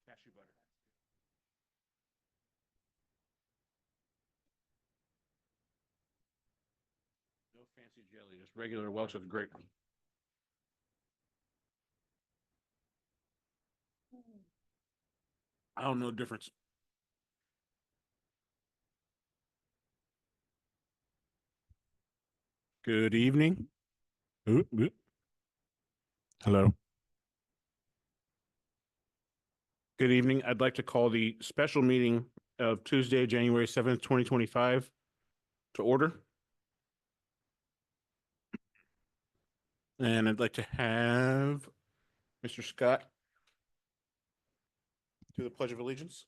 Cashew butter. No fancy jelly, just regular Welch with grape. I don't know the difference. Good evening. Oop, oop. Hello. Good evening. I'd like to call the special meeting of Tuesday, January 7th, 2025 to order. And I'd like to have Mr. Scott do the Pledge of Allegiance.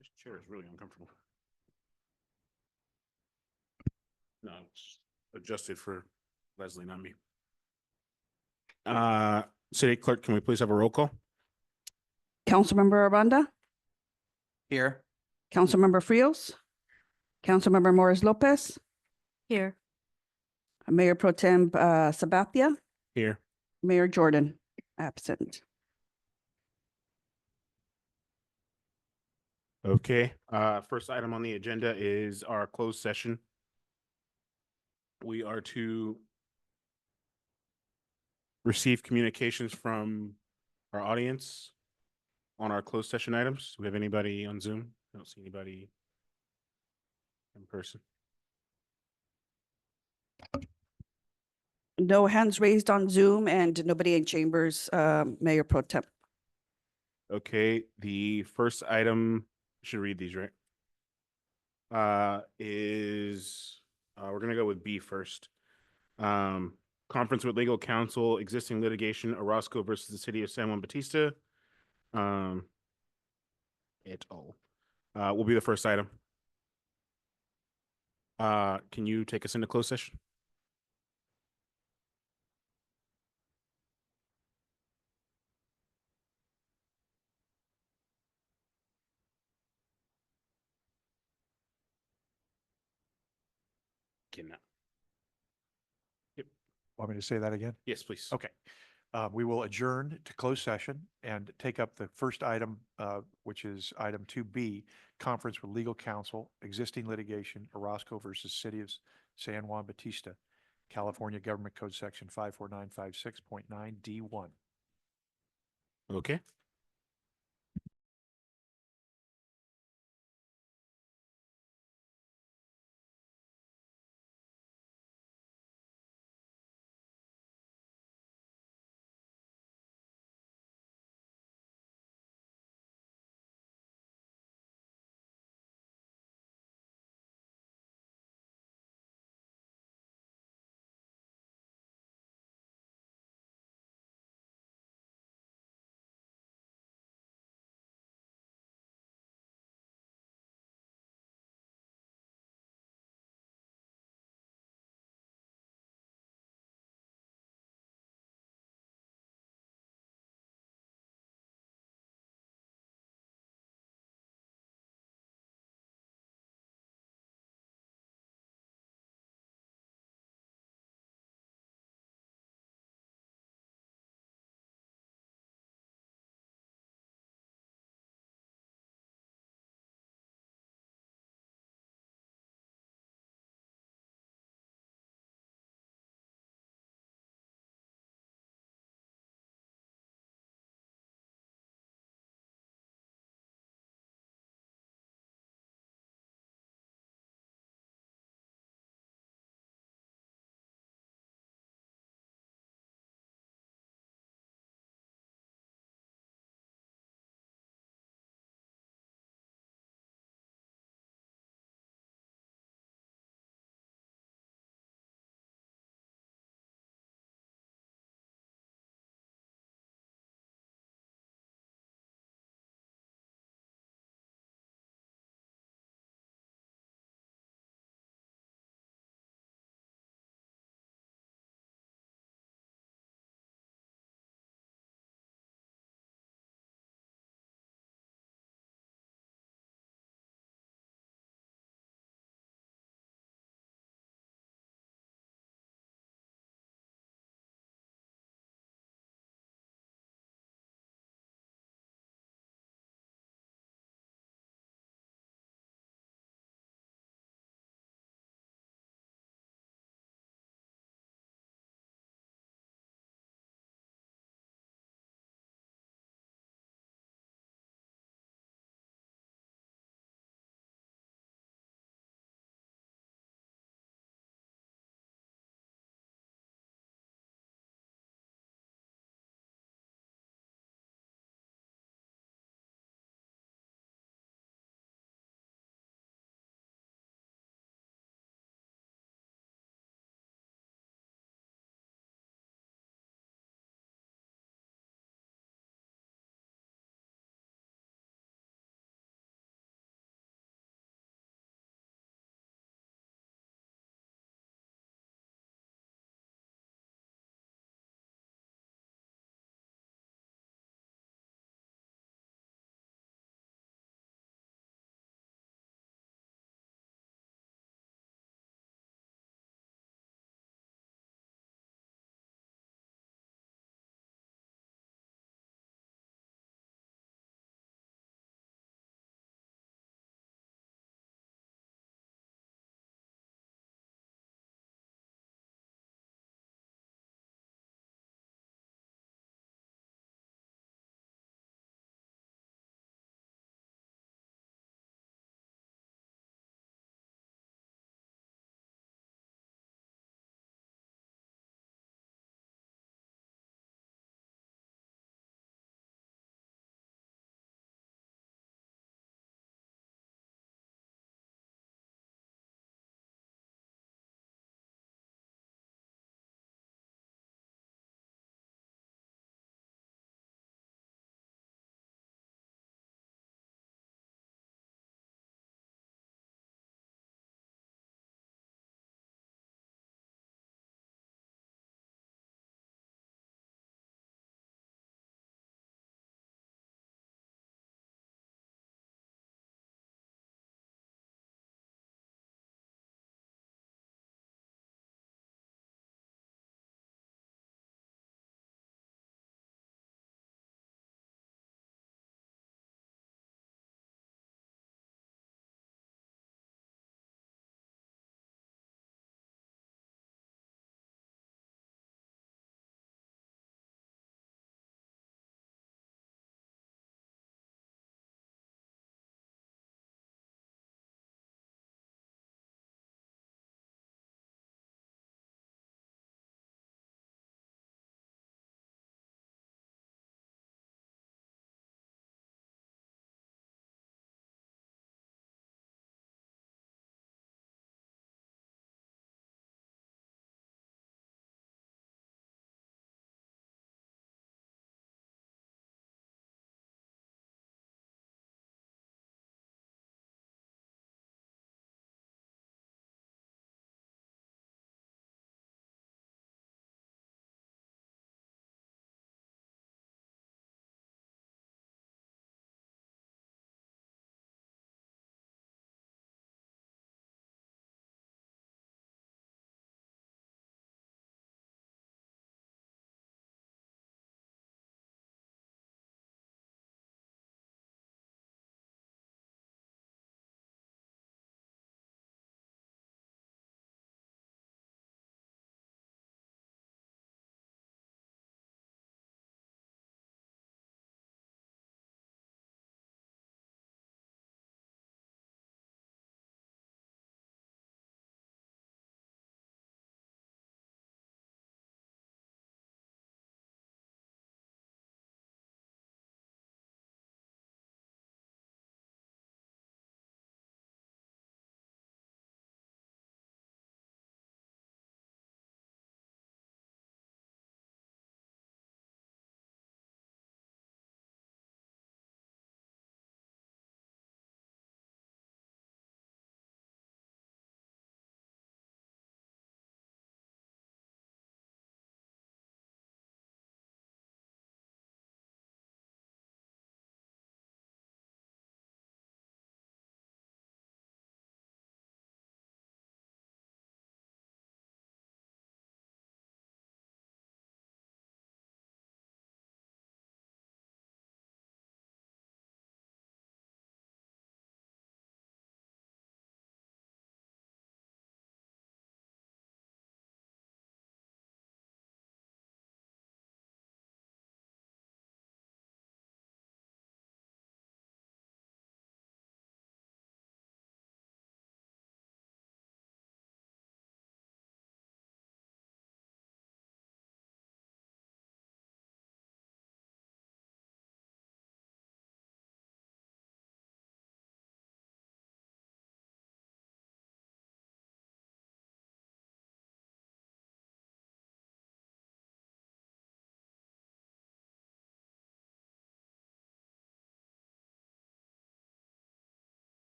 This chair is really uncomfortable. No, it's adjusted for Leslie, not me. City Clerk, can we please have a roll call? Councilmember Aranda, Here. Councilmember Frios, Councilmember Morris Lopez, Here. Mayor Pro Tem Sabathia, Here. Mayor Jordan, absent. Okay, first item on the agenda is our closed session. We are to receive communications from our audience on our closed session items. Do we have anybody on Zoom? I don't see anybody in person. No hands raised on Zoom and nobody in chambers, Mayor Pro Tem. Okay, the first item, I should read these, right? We're gonna go with B first. Conference with legal counsel, existing litigation, Orozco versus the city of San Juan Bautista. Et al. Will be the first item. Can you take us into closed session? Cannot. Yep. Want me to say that again? Yes, please. Okay. We will adjourn to closed session and take up the first item, which is item 2B, conference with legal counsel, existing litigation, Orozco versus City of San Juan Bautista, California Government Code Section 54956.9D1. Okay.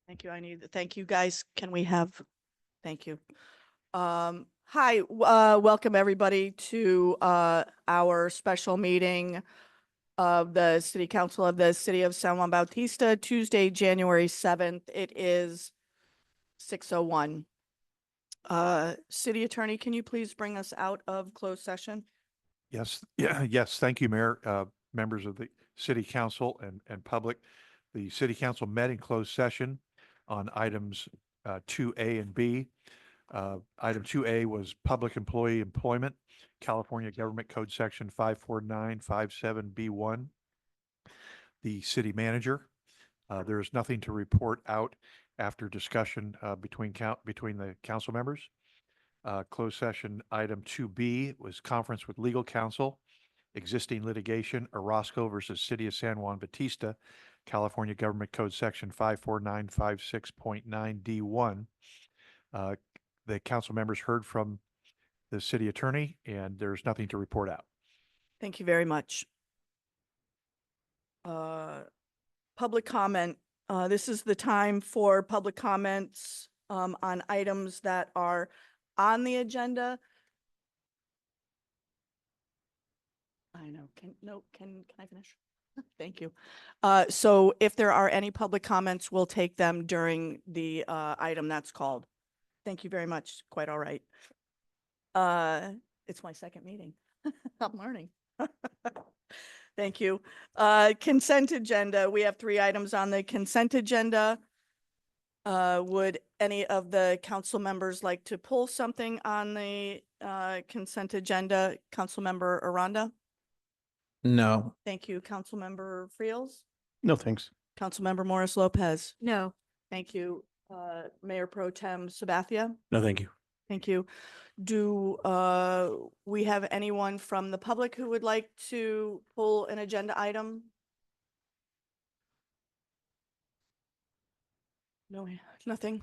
Thank you. Thank you, guys. Can we have, thank you. Hi, welcome everybody to, our special meeting of the City Council of the City of San Juan Bautista, Tuesday, January 7th. It is 6:01. City Attorney, can you please bring us out of closed session? Yes, yeah, yes, thank you, Mayor, members of the City Council and public. The City Council met in closed session on items 2A and B. Item 2A was public employee employment, California Government Code Section 54957B1. The city manager, there is nothing to report out after discussion between the council members. Closed session item 2B was conference with legal counsel, existing litigation, Orozco versus City of San Juan Bautista, California Government Code Section 54956.9D1. The council members heard from the city attorney, and there's nothing to report out. Thank you very much. Public comment. This is the time for public comments on items that are on the agenda. I know. Can I finish? Thank you. So if there are any public comments, we'll take them during the item that's called. Thank you very much. Quite all right. It's my second meeting. I'm learning. Thank you. Consent agenda. We have 3 items on the consent agenda. Would any of the council members like to pull something on the consent agenda? Councilmember Aranda? No. Thank you. Councilmember Friels? No, thanks. Councilmember Morris Lopez? No. Thank you. Mayor Pro Tem Sabathia? No, thank you. Thank you. Do we have anyone from the public who would like to pull an agenda item? No, nothing.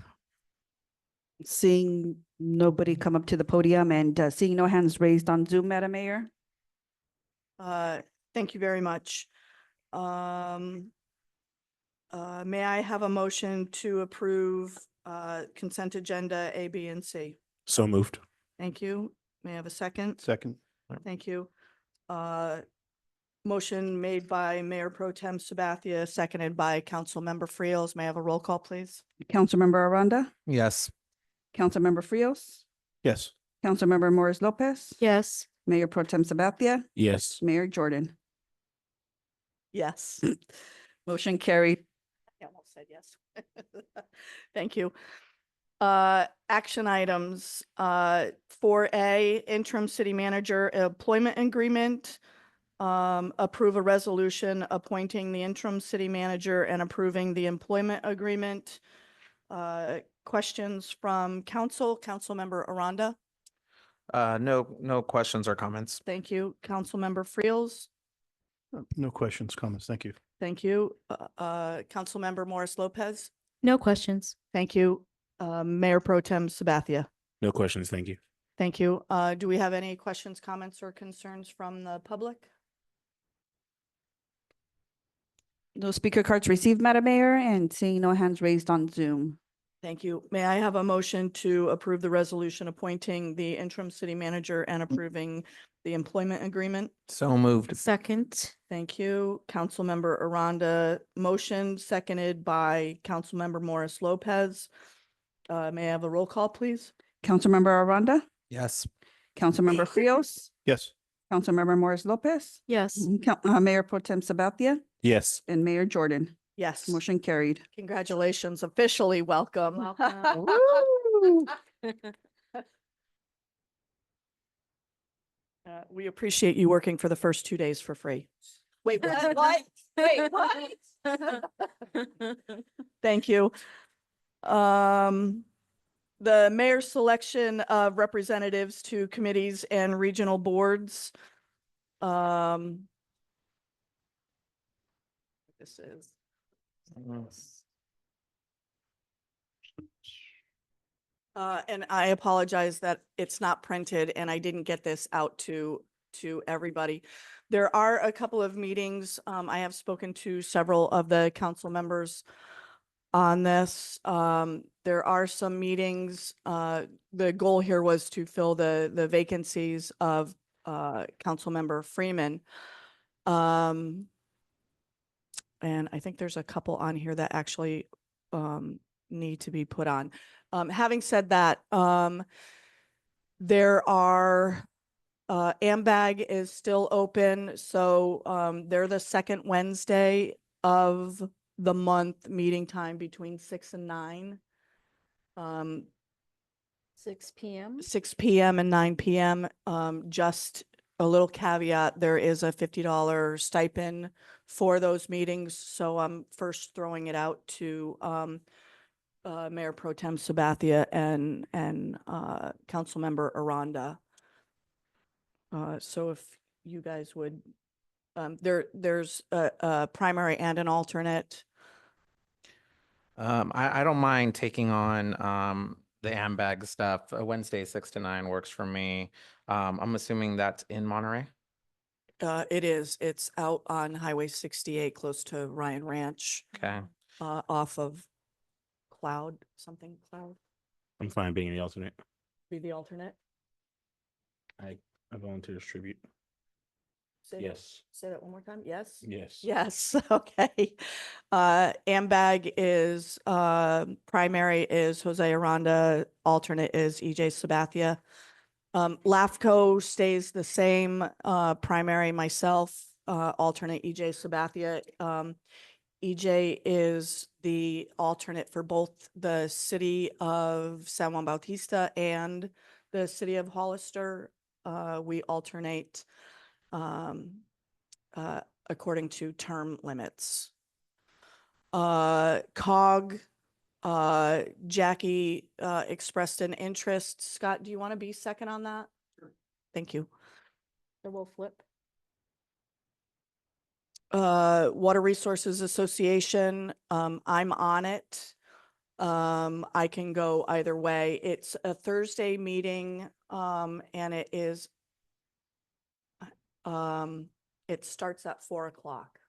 Seeing nobody come up to the podium and seeing no hands raised on Zoom, Madam Mayor. Thank you very much. May I have a motion to approve consent agenda A, B, and C? So moved. Thank you. May I have a second? Second. Thank you. Motion made by Mayor Pro Tem Sabathia, seconded by Councilmember Friels. May I have a roll call, please? Councilmember Aranda, Yes. Councilmember Frios, Yes. Councilmember Morris Lopez. Yes. Mayor Pro Tem Sabathia, Yes. Mayor Jordan. Yes. Motion carried. I almost said yes. Thank you. Action items, 4A, interim city manager employment agreement. Approve a resolution appointing the interim city manager and approving the employment agreement. Questions from council? Councilmember Aranda? No questions or comments. Thank you. Councilmember Friels? No questions, comments. Thank you. Thank you. Councilmember Morris Lopez? No questions. Thank you. Mayor Pro Tem Sabathia? No questions. Thank you. Thank you. Do we have any questions, comments, or concerns from the public? No speaker cards received, Madam Mayor, and seeing no hands raised on Zoom. Thank you. May I have a motion to approve the resolution appointing the interim city manager and approving the employment agreement? So moved. Second. Thank you. Councilmember Aranda, motion seconded by Councilmember Morris Lopez. May I have a roll call, please? Councilmember Aranda, Yes. Councilmember Frios, Yes. Councilmember Morris Lopez, Yes. Mayor Pro Tem Sabathia, Yes. and Mayor Jordan. Yes. Motion carried. Congratulations. Officially welcome. Welcome. Woo! We appreciate you working for the first 2 days for free. Wait, what? What? Wait, what? Thank you. The mayor's selection of representatives to committees and regional boards. This is. And I apologize that it's not printed and I didn't get this out to everybody. There are a couple of meetings. I have spoken to several of the council members on this. There are some meetings. The goal here was to fill the vacancies of Councilmember Freeman. And I think there's a couple on here that actually need to be put on. Having said that, there are AMBAG is still open, so they're the second Wednesday of the month, meeting time between 6 and 9. 6 p.m. 6 p.m. and 9 p.m. Just a little caveat, there is a $50 stipend for those meetings, so I'm first throwing it out to Mayor Pro Tem Sabathia and Councilmember Aranda. So if you guys would, there's a primary and an alternate. I don't mind taking on the AMBAG stuff. Wednesday, 6 to 9 works for me. I'm assuming that's in Monterey. It is, it's out on Highway 68, close to Ryan Ranch, Okay. off of Cloud. I'm fine being the alternate. Be the alternate. I volunteer to distribute. Say that- Yes. Say that one more time. Yes? Yes. Yes, okay. AMBAG is, primary is Jose Aranda, alternate is EJ Sabathia. LAFCO stays the same, primary myself, alternate EJ Sabathia. EJ is the alternate for both the city of San Juan Bautista and the city of Hollister. We alternate, according to term limits. COG, Jackie expressed an interest. Scott, do you want to be second on that? Sure. Thank you. So we'll flip. Water Resources Association, I'm on it. I can go either way. It's a Thursday meeting, and it is, it starts at 4 o'clock.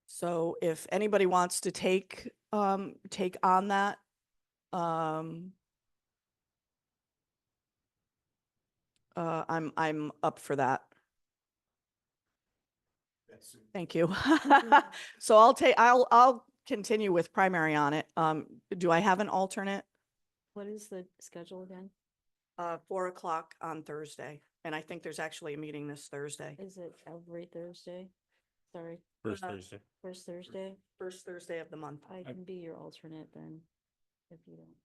So if anybody wants to take on that, I'm up for that. Thank you. So I'll continue with primary on it. Do I have an alternate? What is the schedule again? 4 o'clock on Thursday. And I think there's actually a meeting this Thursday. Is it every Thursday? Sorry, First Uh, Thursday. first Thursday. First Thursday of the month. I can be your alternate then, if you don't.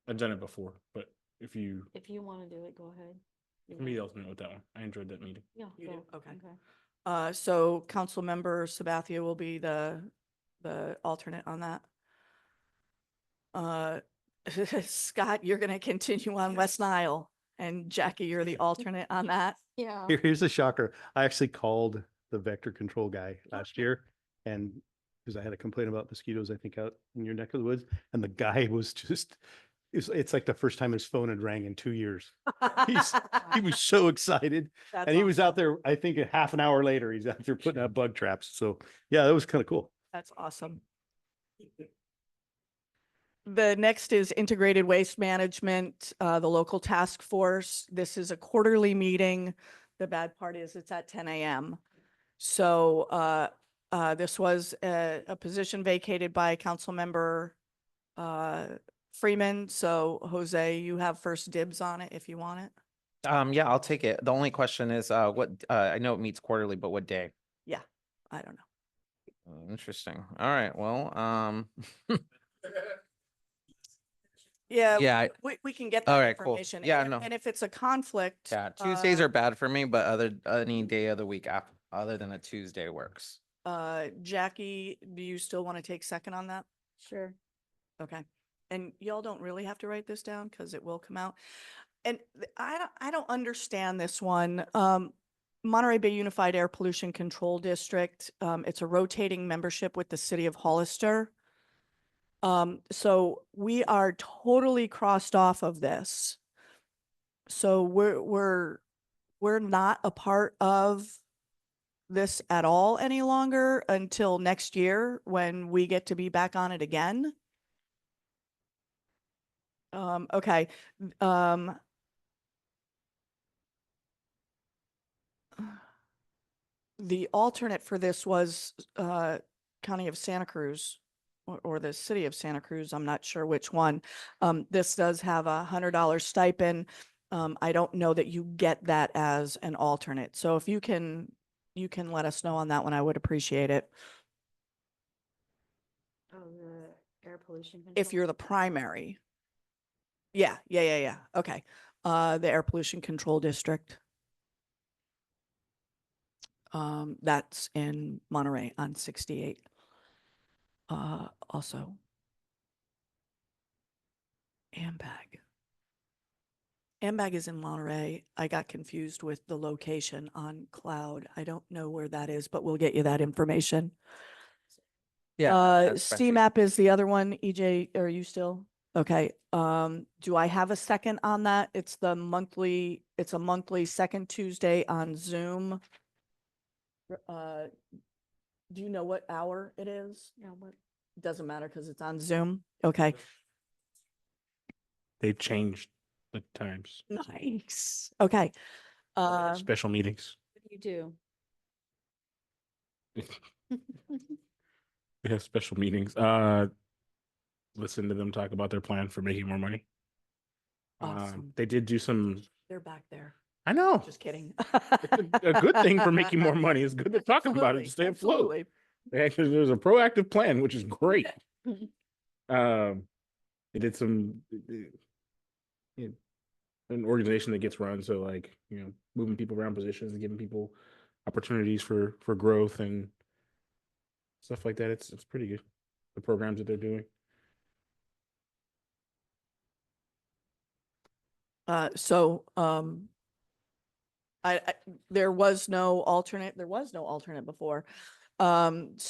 I've done it before, but if you If you want to do it, go ahead. You can be the want- alternate with that one, I enjoyed that meeting. Yeah. You do? go. Okay. So Councilmember Sabathia will be the alternate on that. Scott, you're going to continue on West Nile, and Jackie, you're the alternate on that. Yeah. Here's a shocker. I actually called the vector control guy last year, and because I had a complaint about mosquitoes, I think out in your neck of the woods, and the guy was just, it's like the first time his phone had rang in 2 years. He was so excited, That's and he was awesome. out there, I think a half an hour later, he's out there putting out bug traps. So yeah, that was kind of cool. That's awesome. The next is Integrated Waste Management, the local task force. This is a quarterly meeting. The bad part is it's at 10 a.m. So this was a position vacated by Councilmember Freeman. So Jose, you have first dibs on it if you want it. Yeah, I'll take it. The only question is, what, I know it meets quarterly, but what day? I don't know. Interesting. All right, well, Yeah, yeah, we can get All that right, cool. information. Yeah, And no. and if it's a conflict. yeah, Tuesdays are bad for me, but any day of the week after, other than a Tuesday works. Jackie, do you still want to take second on that? Sure. Okay. And y'all don't really have to write this down because it will come out. And I don't understand this one. Monterey Bay Unified Air Pollution Control District, it's a rotating membership with the city of Hollister. So we are totally crossed off of this. So we're not a part of this at all any longer until next year when we get to be back on it again. Okay. Um, the alternate for this was County of Santa Cruz or the City of Santa Cruz. I'm not sure which one. This does have $100 stipend. I don't know that you get that as an alternate. So if you can let us know on that one, I would appreciate it. Oh, the air pollution. If control? you're the primary. Yeah. Okay. The Air Pollution Control District. That's in Monterey on 68. Also. AMBAG. AMBAG is in Monterey. I got confused with the location on Cloud. I don't know where that is, but we'll get you that information. that's fine. CMAP is the other one. EJ, are you still? Okay. Do I have a second on that? It's a monthly second Tuesday on Zoom. Do you know what hour it is? Yeah, what, Doesn't matter because it's on Zoom. Okay. They've changed the times. Nice. Okay. Special meetings. what do you do? We have special meetings. Listen to them talk about their plan for making more money. Awesome. They did do some. They're back there. I know. Just kidding. It's a good thing for making more money. It's good to talk about it to stay afloat. Absolutely. Actually, there's a proactive plan, which is great. They did some an organization that gets run, so like moving people around positions and giving people opportunities for growth and stuff like that. It's pretty good. The programs that they're doing. There was no alternate. There was no alternate before. It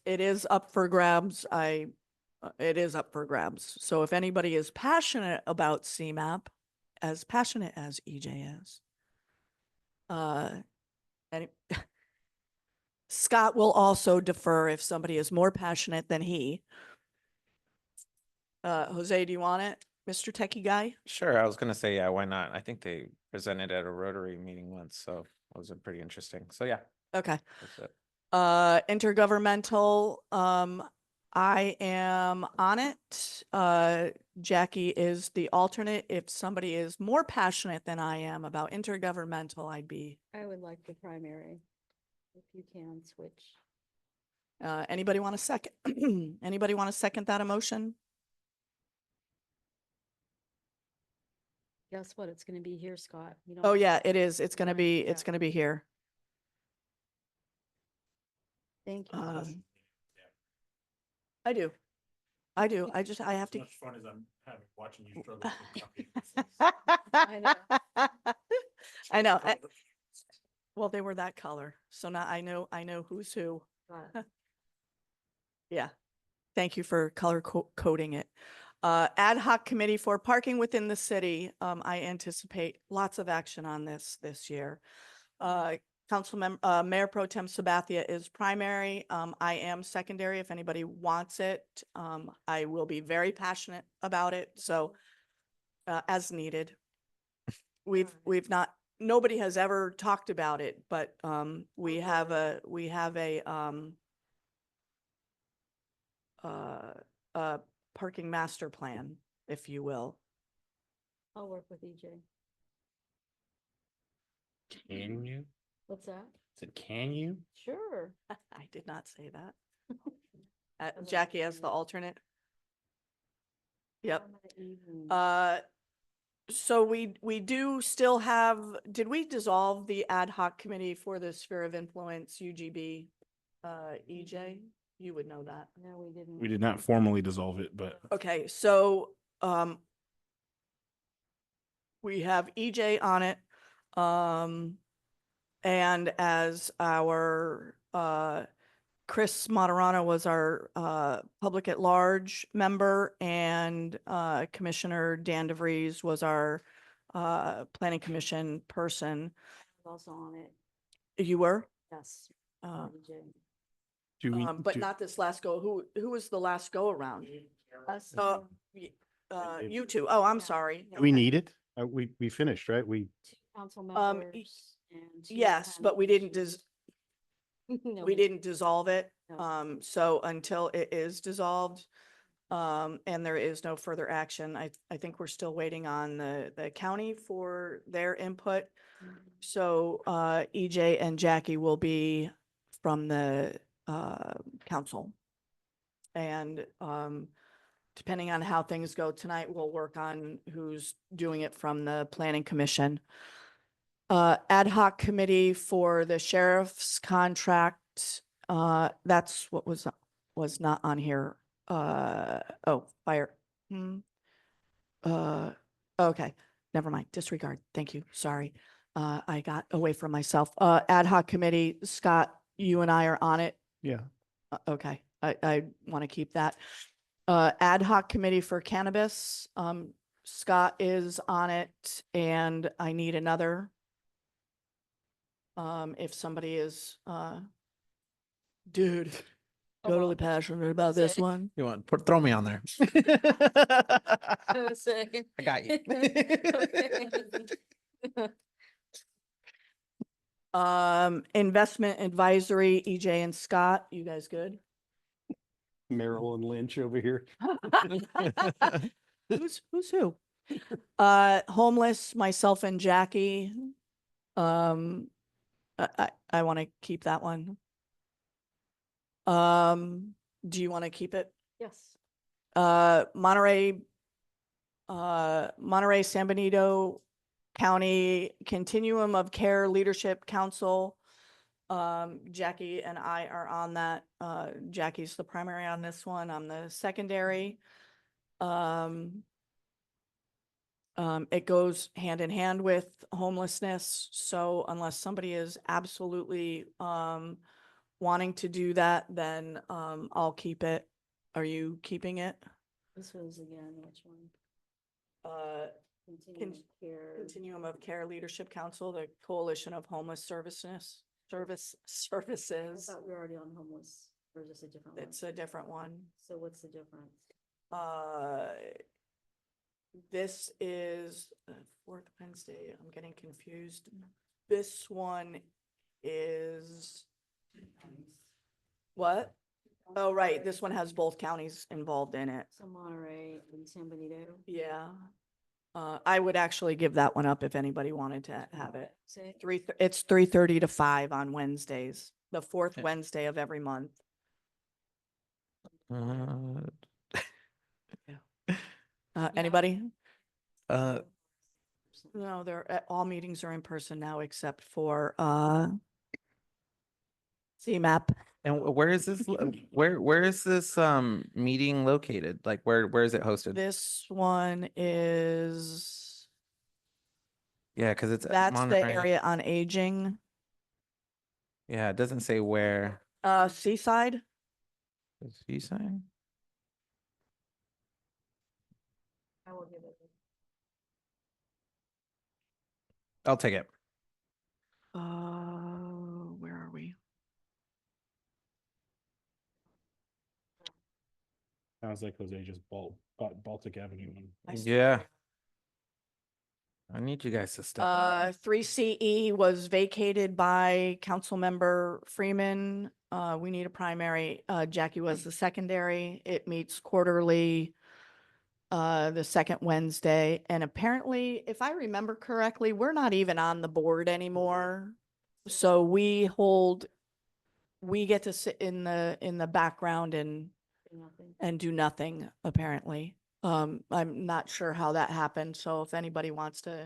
is up for grabs. It is up for grabs. So if anybody is passionate about CMAP, as passionate as EJ is, and Scott will also defer if somebody is more passionate than he. Jose, do you want it, Mr. Techie Guy? Sure, I was gonna say, yeah, why not? I think they presented at a Rotary meeting once, so it was pretty interesting. So yeah, Okay. that's it. Intergovernmental, I am on it. Jackie is the alternate. If somebody is more passionate than I am about intergovernmental, I would like the primary, if you can switch. anybody want a second? Anybody want to second that emotion? Guess what? It's gonna be here, Scott. You don't Oh have yeah, to- it is. It's gonna Right, be, yeah. it's gonna be here. Thank you. I do. I do. I have to. much fun as I'm having watching you struggle. I know. I know. Well, they were that color. So now I know who's who. Got it. Yeah. Thank you for color coding it. Ad hoc committee for parking within the city. I anticipate lots of action on this year. Mayor Pro Tem Sabathia is primary. I am secondary if anybody wants it. I will be very passionate about it. So, as needed. Nobody has ever talked about it, but, we have a parking master plan, if you will. I'll work with EJ. Can you? What's that? Said, can you? Sure. I did not say that. How Jackie about as the you? alternate. Yep. How about evening? So we do still have, did we dissolve the ad hoc committee for the sphere of influence, UGB? EJ, you would know that. No, we didn't. We did not formally dissolve it, but Okay, so, we have EJ on it. And as our, Chris Materano was our, public at large member, and, Commissioner Dan DeVries was our, planning commission person. Also on it, You were? yes. Uh, Do we, But do- not this last go. Who was the last go around? Us. Y- Dave. you two. Oh, I'm Yeah. sorry. do we need it? We finished, right? We, Two council Um, members and. two Yes, but we didn't commissioners. No, we didn't dissolve it. No. So until it is dissolved, and there is no further action, I think we're still waiting on the county for their input. So, EJ and Jackie will be from the, council. And, depending on how things go tonight, we'll work on who's doing it from the planning commission. Ad hoc committee for the sheriff's contract, that's what was not on here. Oh, fire. Okay, never mind, disregard. Thank you, sorry. I got away from myself. Ad hoc committee, Scott, you and I are on it. yeah, Okay, I want to keep that. Ad hoc committee for cannabis, Scott is on it and I need another. If somebody is, dude, totally passionate about this one. You want, throw me on there. Say. I got you. Investment advisory, EJ and Scott, you guys good? Marilyn Lynch over here. Who's who? Homeless, myself and Jackie. I want to keep that one. Do you want to keep it? Yes. Monterey, San Benito County Continuum of Care Leadership Council. Jackie and I are on that. Jackie's the primary on this one. I'm the secondary. It goes hand in hand with homelessness. So unless somebody is absolutely, wanting to do that, then, I'll keep it. Are you keeping it? This was again, which one? Con- Continuum of Care Leadership Council, the Coalition of Homeless Services. I Services. thought we were already on homeless, or is this a different one? It's a different one. So what's the difference? This is fourth Wednesday. I'm getting confused. This one is what? Oh, right. This one has both counties involved in it. So Monterey and San Benito. Yeah. I would actually give that one up if anybody wanted to have it. Say, It's 3:30 to 5 on Wednesdays, the fourth Okay. Wednesday of every month. Anybody? No, all meetings are in person now except for, CMAP. And where is this, where is this, meeting located? Like, where is it hosted? This one is, Yeah, cause it's. that's the Monterey. area on aging, Yeah, it doesn't say where. Seaside. Is he saying? I will give it. I'll take it. Where are we? Sounds like Jose just bought Baltic Avenue. I see. Yeah. I need you guys to step up. 3CE was vacated by Councilmember Freeman. We need a primary. Jackie was the secondary. It meets quarterly, the second Wednesday. And apparently, if I remember correctly, we're not even on the board anymore. So we get to sit in the background and do nothing, apparently. I'm not sure how that happened, so if anybody wants to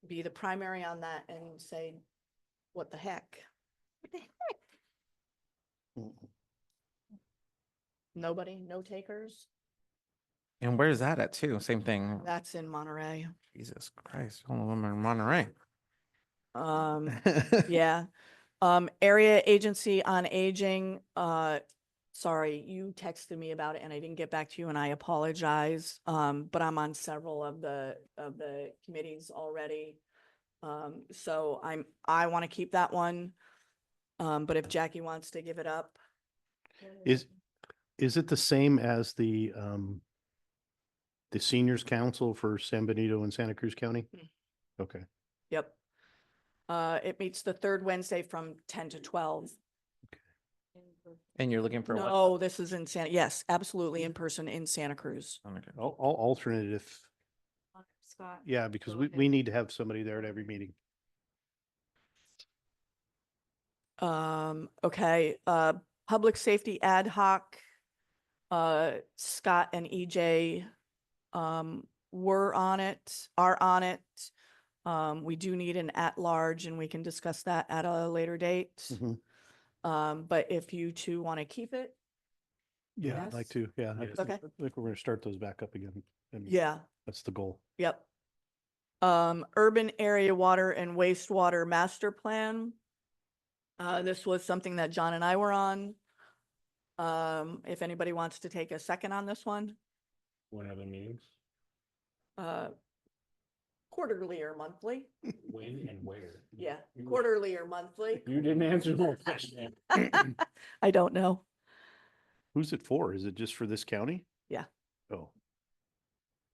be the primary on that and say, what the heck? What the heck? Nobody, no takers? And where's that at too? Same thing. That's in Monterey. Jesus Christ, only woman in Monterey. Yeah. Area Agency on Aging, sorry, you texted me about it and I didn't get back to you and I apologize. But I'm on several of the committees already. So I want to keep that one. But if Jackie wants to give it up, Is it the same as the seniors council for San Benito and Santa Cruz County? Mm. Okay. yep. It meets the third Wednesday from 10 to 12. And you're looking for what? No, this is in yes, absolutely in person in Santa Cruz. Okay. I'll alternate if, Scott. yeah, because Go we ahead. need to have somebody there at every meeting. Okay, public safety ad hoc, Scott and EJ, are on it. We do need an at-large and we can discuss that at a later date. Mhm. But if you two want to keep it, Yeah, I'd like Yes. to. Yeah. Yes. Okay. I think we're going to start those back up again. And yeah, that's the goal. yep. Urban area water and wastewater master plan. This was something that John and I were on. If anybody wants to take a second on this one, When are the meetings? quarterly or monthly? When and where? Yeah, quarterly or monthly. You didn't answer my question. I don't know. Who's it for? Is it just for this county? Yeah. Oh.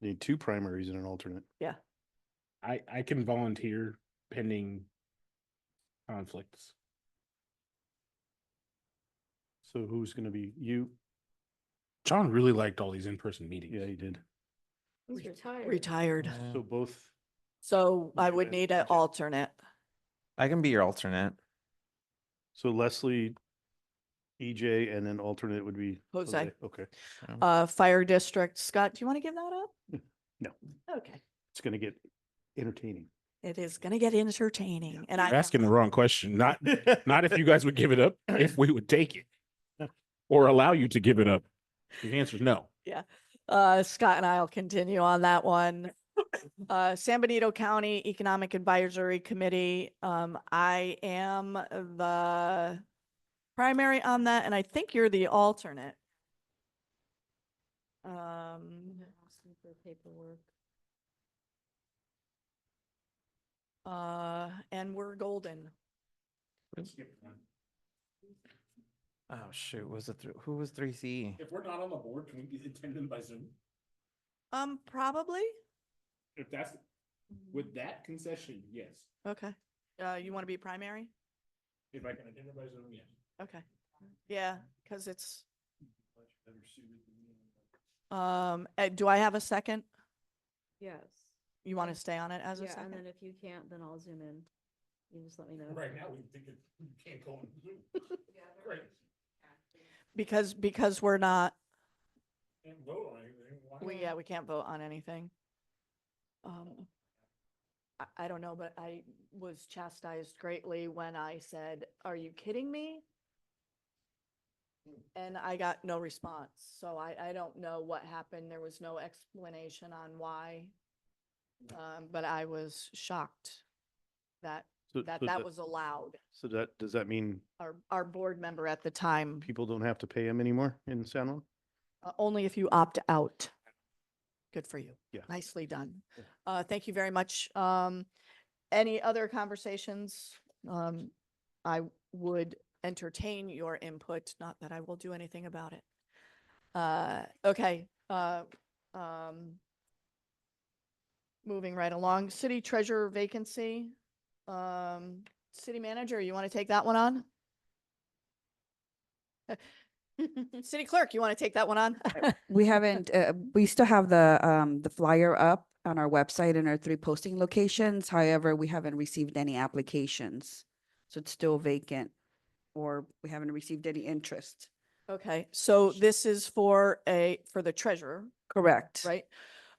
Need two primaries and an alternate. Yeah. I can volunteer pending conflicts. So who's going to be you? John really liked all these in-person meetings. Yeah, he did. He's retired. Retired. Yeah. So both, So I You would and need an EJ. alternate. I can be your alternate. so Leslie, EJ, and then alternate would be Jose. Okay. Fire district. Scott, do you want to give that up? No. Okay. It's going to get entertaining. It is gonna get entertaining and You're asking the wrong question. Not if you guys would give it up, if we would take it or allow you to give it up. The answer is no. Scott and I'll continue on that one. San Benito County Economic Advisory Committee. I am the primary on that, and I think you're the alternate. Asking for paperwork. And we're golden. Oh, shoot. Was it who was 3C? If we're not on the board, can we be attended by Zoom? Probably. If that's with that concession, yes. Okay. You want to be primary? If I can attend it by Zoom, yes. Okay. Yeah, because it's, do I have a second? Yes. You want to stay on it as a Yeah, and second? then if you can't, then I'll zoom in. You just let me know. Right now, we think you can't go on Zoom. Right. Because we're not, Can't vote on anything. Why? yeah, we can't vote on anything. I don't know, but I was chastised greatly when I said, "Are you kidding me?" And I got no response. So I don't know what happened. There was no explanation on why. But I was shocked that So that was allowed. So does that mean Our board member at the time, people don't have to pay him anymore in San Juan? only if you opt out. Good for you. Yeah. Nicely done. Yeah. Thank you very much. Any other conversations? I would entertain your input, not that I will do anything about it. Okay. Moving right along, city treasurer vacancy. City manager, you want to take that one on? City clerk, you want to take that one on? We haven't, we still have the flyer up on our website and our 3 posting locations. However, we haven't received any applications. So it's still vacant, or we haven't received any interest. Okay, so this is for the treasurer, Correct. right?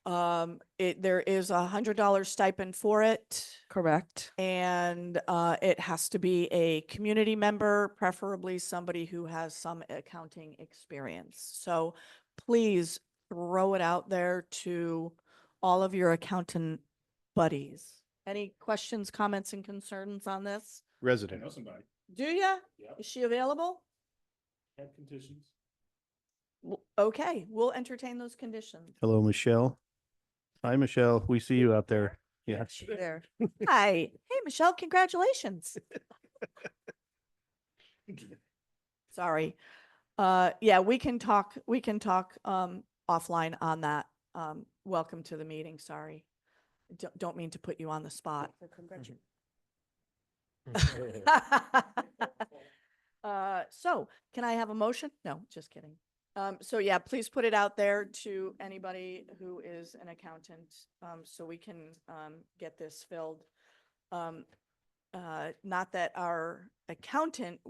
There is $100 stipend for it. Correct. And it has to be a community member, preferably somebody who has some accounting experience. So please throw it out there to all of your accountant buddies. Any questions, comments, and concerns on this? I Resident. know somebody. Do ya? Yep. Is she available? Have conditions. Okay, we'll entertain those conditions. Hello, Michelle. Hi, Michelle. We see you out there. Yeah. There. Hi. Hey, Michelle, congratulations. Sorry. Yeah, we can talk offline on that. Welcome to the meeting. Sorry. Don't mean to put you on the spot. So congratulations. So can I have a motion? No, just kidding. So yeah, please put it out there to anybody who is an accountant, so we can, get this filled. Not that our accountant,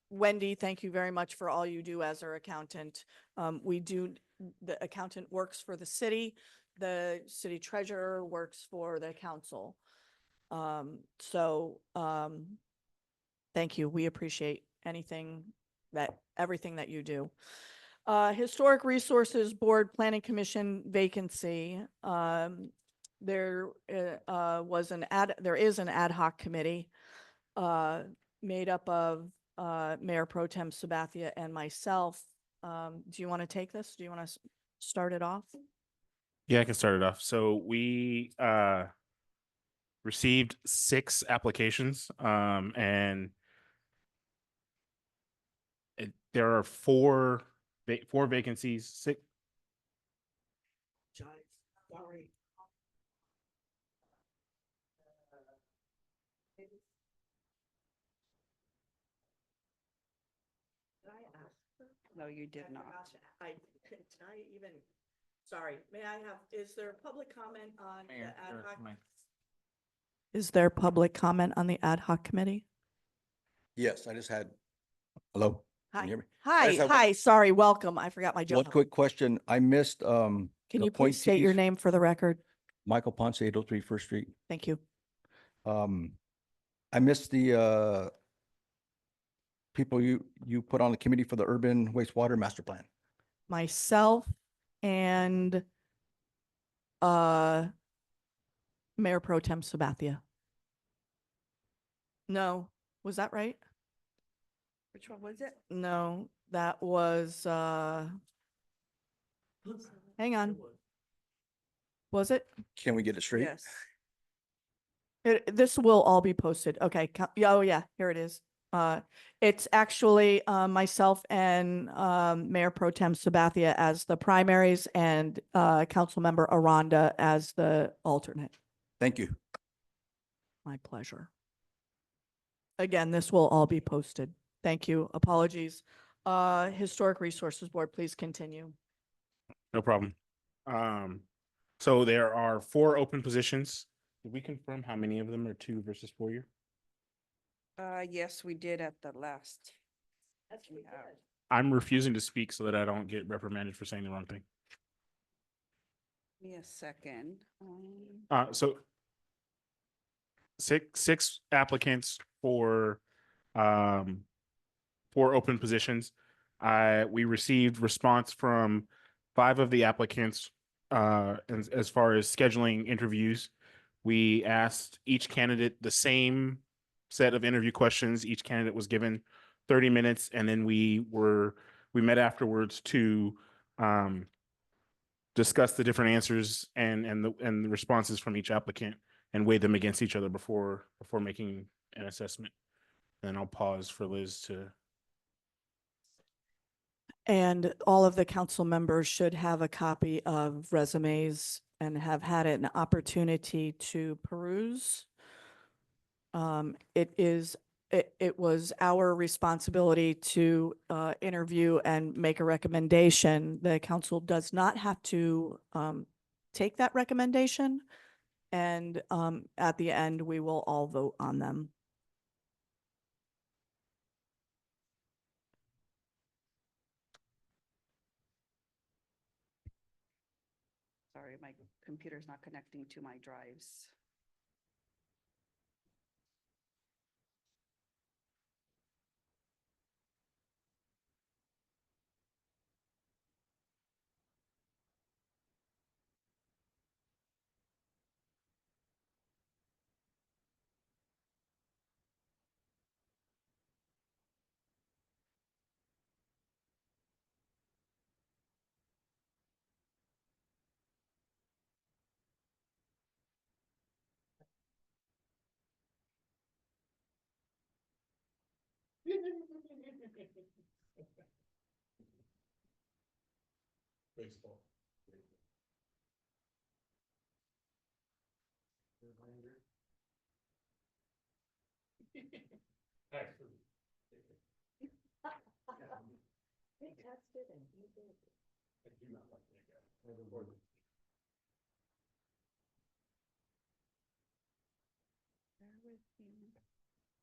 Wendy, thank you very much for all you do as our accountant. The accountant works for the city treasurer works for the council. Thank you. We appreciate everything that you do. Historic Resources Board Planning Commission vacancy. There is an ad hoc committee made up of Mayor Pro Tem Sabathia and myself. Do you want to take this? Do you want to start it off? Yeah, I can start it off. So we received 6 applications, and there are four vacancies. Sorry. Did I ask her? No, you did I not. forgot did I even, sorry, may I have, is there public comment on the Mayor, ad or hoc? Mike. Is there public comment on the ad hoc committee? Yes, I just had, hello? Can Hi, you hear me? hi, just have hi, sorry, welcome. I forgot my One job. quick question. I missed, Can the you please state your appointees. name for the record? Michael Ponce, 803 First Street. Thank you. I missed the, people you put on the committee for the urban wastewater master plan. Myself and Mayor Pro Tem Sabathia. No, was that right? Which one was it? No, that was, hang on. Was it? Can we get it straight? Yes. This will all be posted. Okay. Oh yeah, here it is. It's actually, myself and, Mayor Pro Tem Sabathia as the primaries and, Councilmember Aranda as the alternate. Thank you. My pleasure. Again, this will all be posted. Thank you. Apologies. Historic Resources Board, please continue. No problem. So there are 4 open positions. Did we confirm how many of them are 2 versus 4 year? Yes, we did at the last. I'm refusing to speak so that I don't get reprimanded for saying the wrong thing. Give me a second. So six applicants for 4 open positions. We received response from 5 of the applicants as far as scheduling interviews. We asked each candidate the same set of interview questions. Each candidate was given 30 minutes, and then we met afterwards to discuss the different answers and the responses from each applicant and weigh them against each other before making an assessment. And I'll pause for Liz to. And all of the council members should have a copy of resumes and have had an opportunity to peruse. It was our responsibility to interview and make a recommendation. The council does not have to take that recommendation. And at the end, we will all vote on them. Sorry, my computer's not connecting to my drives.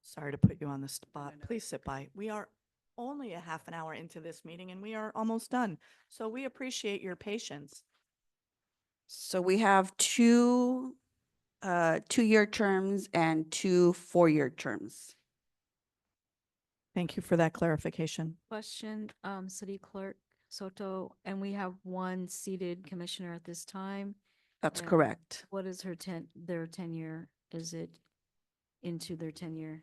Sorry to put you on the spot. Please sit by. We are only a half an hour into this meeting and we are almost done. So we appreciate your patience. So we have two 2-year terms and 2 4-year terms. Thank you for that clarification. Question, City Clerk Soto, and we have one seated commissioner at this time. That's Yeah. correct. What is their tenure? Is it into their tenure?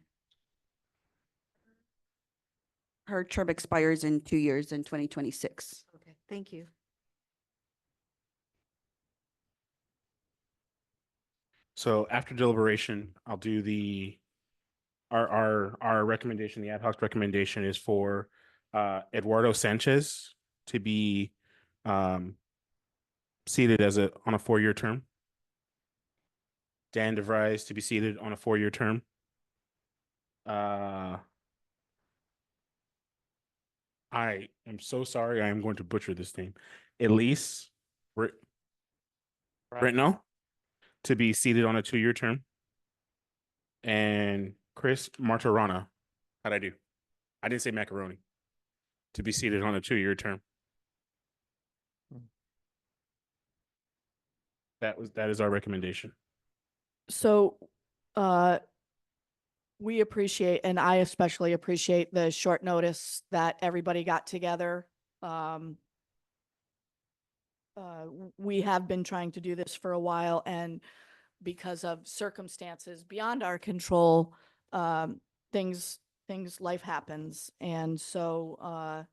Her term expires in 2 years in 2026. Okay, thank you. So after deliberation, I'll do our recommendation, the ad hoc recommendation is for Eduardo Sanchez to be seated on a 4-year term. Dan DeVries to be seated on a 4-year term. I am so sorry. I am going to butcher this name. Elise Britno to be seated on a 2-year term. And Chris Martirana. How'd I do? I didn't say macaroni. To be seated on a 2-year term. That is our recommendation. So, we appreciate, and I especially appreciate the short notice that everybody got together. We have been trying to do this for a while, and because of circumstances beyond our control, life happens. And so,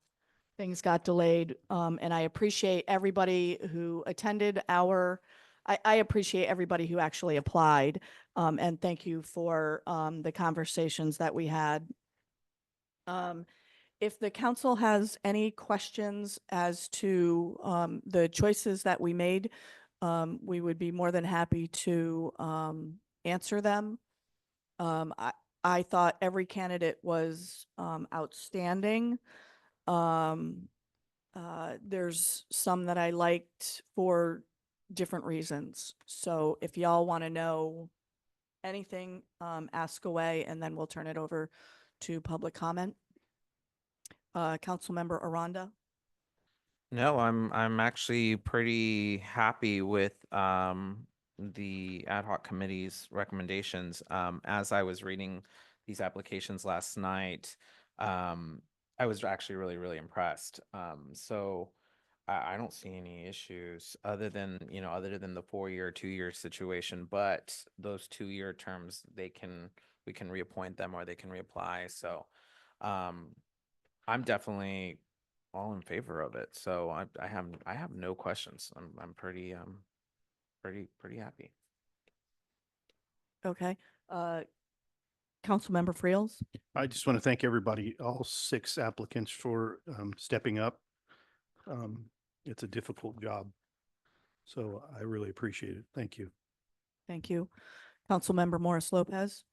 things got delayed. And I appreciate everybody who attended I appreciate everybody who actually applied. And thank you for, the conversations that we had. If the council has any questions as to, the choices that we made, we would be more than happy to, answer them. I thought every candidate was, outstanding. There's some that I liked for different reasons. So if y'all want to know anything, ask away, and then we'll turn it over to public comment. Councilmember Aranda. No, I'm actually pretty happy with the ad hoc committee's recommendations. As I was reading these applications last night, I was actually really impressed. So I don't see any issues other than the 4-year, 2-year situation. But those 2-year terms, we can reappoint them or they can reapply. So I'm definitely all in favor of it. So I have no questions. I'm pretty happy. Okay. Councilmember Friels. I just want to thank everybody, all 6 applicants for stepping up. It's a difficult job. So I really appreciate it. Thank you. Thank you. Councilmember Morris Lopez.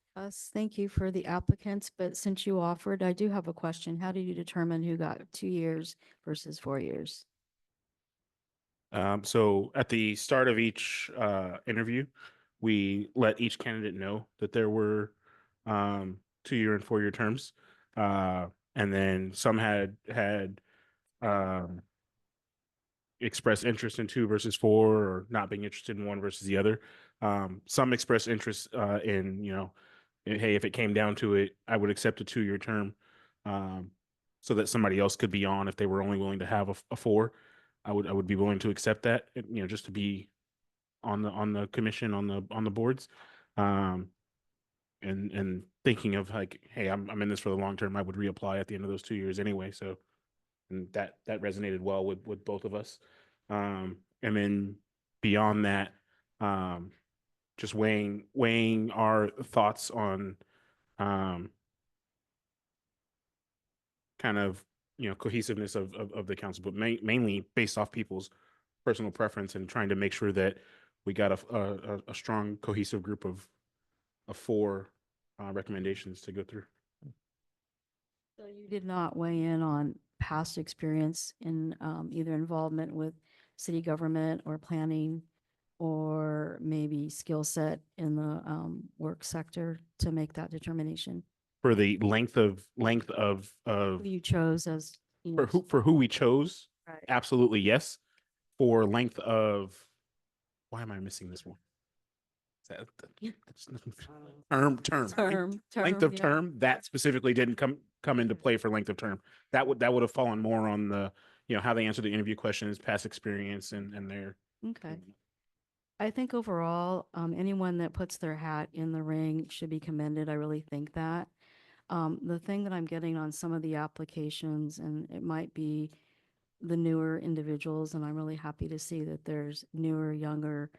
Thank you for the applicants, but since you offered, I do have a question. How do you determine who got 2 years versus 4 years? So at the start of each interview, we let each candidate know that there were 2-year and 4-year terms. And then some had expressed interest in 2 versus 4, or not being interested in one versus the other. Some expressed interest in, hey, if it came down to it, I would accept a 2-year term, so that somebody else could be on if they were only willing to have a 4. I would be willing to accept that, just to be on the commission, on the boards. And thinking of like, hey, I'm in this for the long term, I would reapply at the end of those 2 years anyway. So, and that resonated well with both of us. And then beyond that, just weighing our thoughts on kind of, cohesiveness of the council, but mainly based off people's personal preference and trying to make sure that we got a strong cohesive group of four recommendations to go through. So you did not weigh in on past experience in either involvement with city government or planning, or maybe skill set in the work sector to make that determination? For the length of Who you chose as, you know. for who we chose, Right. absolutely yes. For length of, why am I missing this one? Is that term. Length of yeah. term, that specifically didn't come into play for length of term. That would have fallen more on the, how they answer the interview questions, past experience, and their. Okay. I think overall, anyone that puts their hat in the ring should be commended. I really think that. The thing that I'm getting on some of the applications, and it might be the newer individuals, and I'm really happy to see that there's newer, younger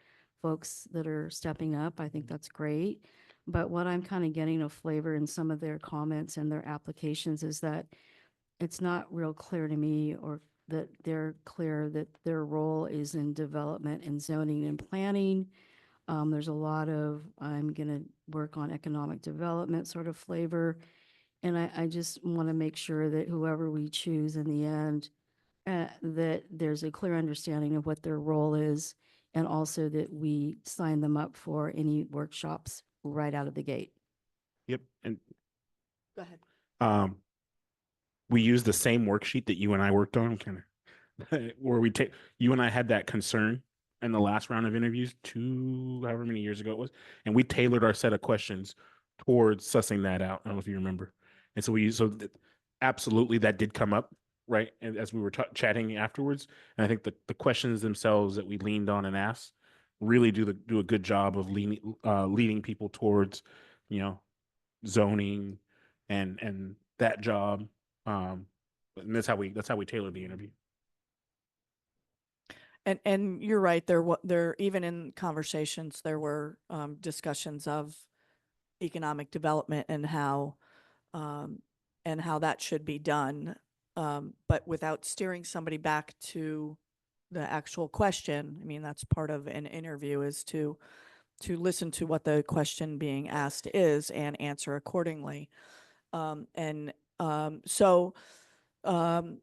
folks that are stepping up. I think that's great. But what I'm kind of getting a flavor in some of their comments and their applications is that it's not real clear to me, or that they're clear that their role is in development and zoning and planning. There's a lot of, I'm going to work on economic development sort of flavor. And I just want to make sure that whoever we choose in the end, that there's a clear understanding of what their role is, and also that we sign them up for any workshops right out of the gate. Yep. And Go ahead. we used the same worksheet that you and I worked on, kind of, where you and I had that concern in the last round of interviews, however many years ago it was, and we tailored our set of questions towards sussing that out. I don't know if you remember. And so absolutely that did come up, right? And as we were chatting afterwards, and I think the questions themselves that we leaned on and asked really do a good job of leading people towards, zoning and that job. And that's how we tailor the interview. And you're right, there, even in conversations, there were discussions of economic development and how that should be done. But without steering somebody back to the actual question, I mean, that's part of an interview, is to listen to what the question being asked is and answer accordingly. So the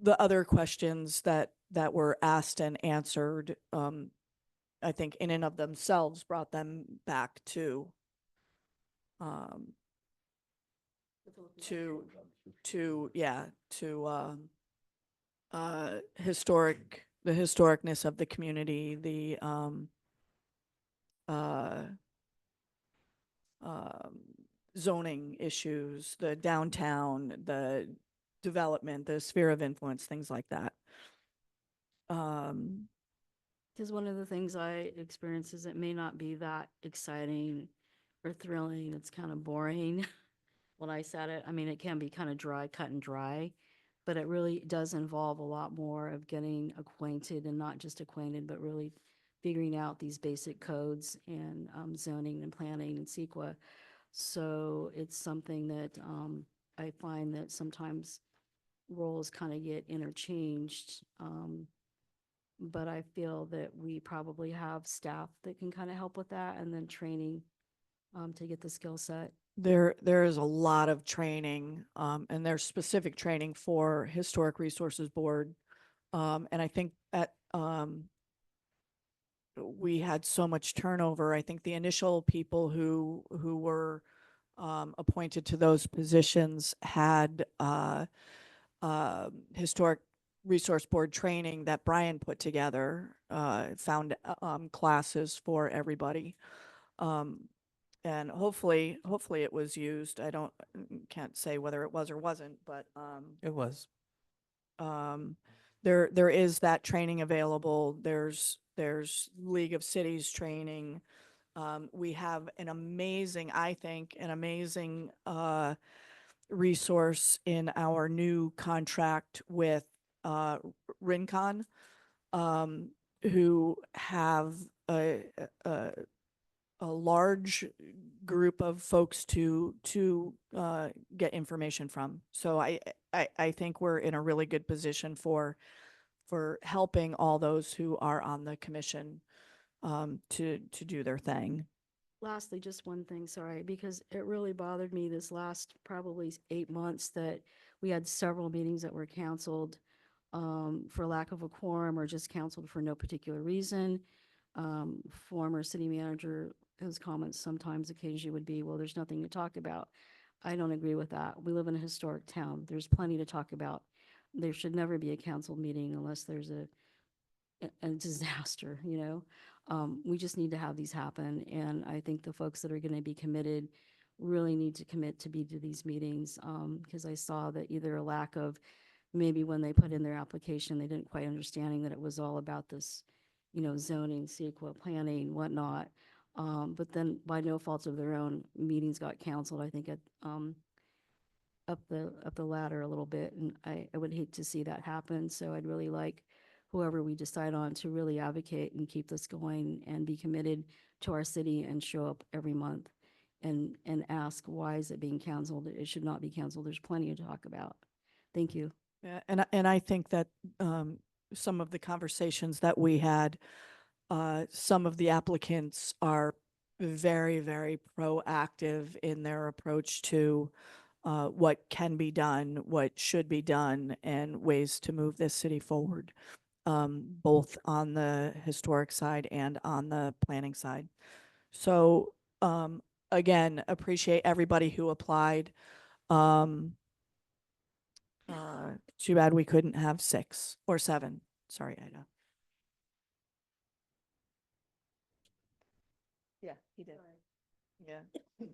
other questions that were asked and answered, I think in and of themselves brought them back to the historicness of the community, the zoning issues, the downtown, the development, the sphere of influence, things like that. Because one of the things I experience is it may not be that exciting or thrilling. It's kind of boring. When I said it, I mean, it can be kind of dry, cut and dry, but it really does involve a lot more of getting acquainted, and not just acquainted, but really figuring out these basic codes and zoning and planning and CEQA. So it's something that I find that sometimes roles kind of get interchanged. But I feel that we probably have staff that can kind of help with that, and then training to get the skill set. There is a lot of training, and there's specific training for Historic Resources Board. And I think that we had so much turnover. I think the initial people who were appointed to those positions had Historic Resource Board training that Brian put together, found classes for everybody. And hopefully it was used. Can't say whether it was or wasn't, but It was. there is that training available. There's League of Cities training. We have I think an amazing resource in our new contract with Rincon, who have a a large group of folks to get information from. So I think we're in a really good position for helping all those who are on the commission to do their thing. Lastly, just one thing, sorry, because it really bothered me this last probably 8 months that we had several meetings that were canceled for lack of a quorum or just canceled for no particular reason. Former city manager, his comments sometimes occasionally would be, well, there's nothing to talk about. I don't agree with that. We live in a historic town. There's plenty to talk about. There should never be a canceled meeting unless there's a disaster, you know? We just need to have these happen, and I think the folks that are gonna be committed really need to commit to be to these meetings, because I saw that either a lack of, maybe when they put in their application, they didn't quite understanding that it was all about this, you know, zoning, CEQA, planning, whatnot. But then by no fault of their own, meetings got canceled, I think, up the ladder a little bit, and I would hate to see that happen. So I'd really like whoever we decide on to really advocate and keep this going and be committed to our city and show up every month and ask, why is it being canceled? It should not be canceled. There's plenty to talk about. Thank you. Yeah, and I think that some of the conversations that we had, some of the applicants are very, very proactive in their approach to what can be done, what should be done, and ways to move this city forward, both on the historic side and on the planning side. So again, appreciate everybody who applied. Too bad we couldn't have 6 or 7. Sorry, Ida. Yeah, he did. Yeah.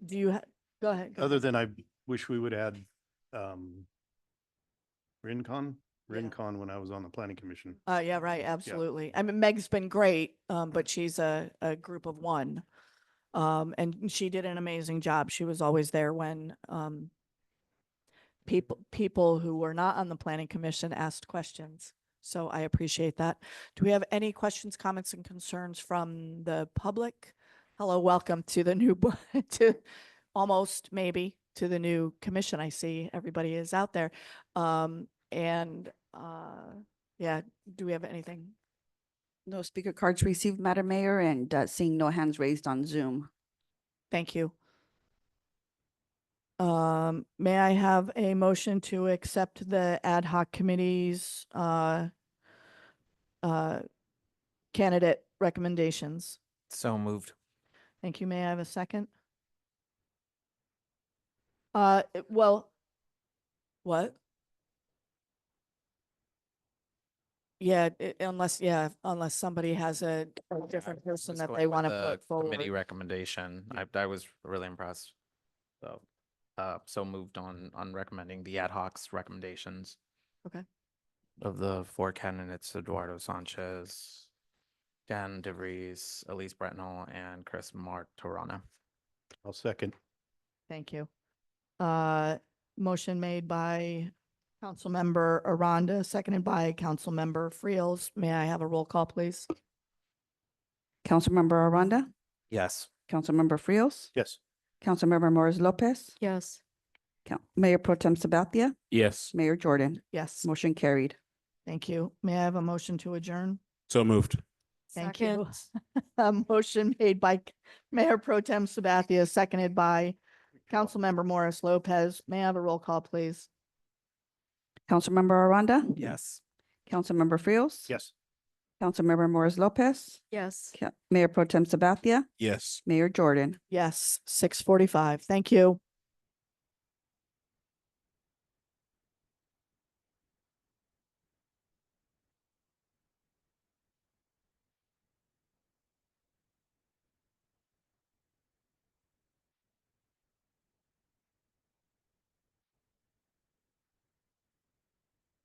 Do you, go ahead. Other than I wish we would add Rincon when I was on the planning commission. Yeah, right, absolutely. I mean, Meg's been great, but she's a group of one. And she did an amazing job. She was always there when people who were not on the planning commission asked questions. So I appreciate that. Do we have any questions, comments, and concerns from the public? Hello, welcome to the new, to almost maybe to the new commission. I see everybody is out there. Yeah, do we have anything? No speaker cards received, Madam Mayor, and seeing no hands raised on Zoom. Thank you. May I have a motion to accept the ad hoc committee's candidate recommendations? So moved. Thank you. May I have a second? Well, what? Yeah, unless somebody has a different person Just that going they with want to the put Committee forward. recommendation. I was really impressed. So, so moved on recommending the ad hoc's recommendations. Okay. Of the 4 candidates, Eduardo Sanchez, Dan DeVries, Elise Bretnell, and Chris Martorana. I'll second. Thank you. Motion made by Councilmember Aranda, seconded by Councilmember Friels. May I have a roll call, please? Councilmember Aranda, Yes. Councilmember Frios, Yes. Councilmember Morris Lopez, Yes. Mayor Pro Tem Sabathia, Yes. Mayor Jordan. Yes, Motion carried. thank you. May I have a motion to adjourn? So moved. Thank you. A motion made by Mayor Pro Tem Sabathia, seconded by Councilmember Morris Lopez. May I have a roll call, please? Councilmember Aranda, Yes. Councilmember Frios. Yes. Councilmember Morris Lopez, Yes. Mayor Pro Tem Sabathia, Yes. Mayor Jordan. Yes, 6:45. Thank you.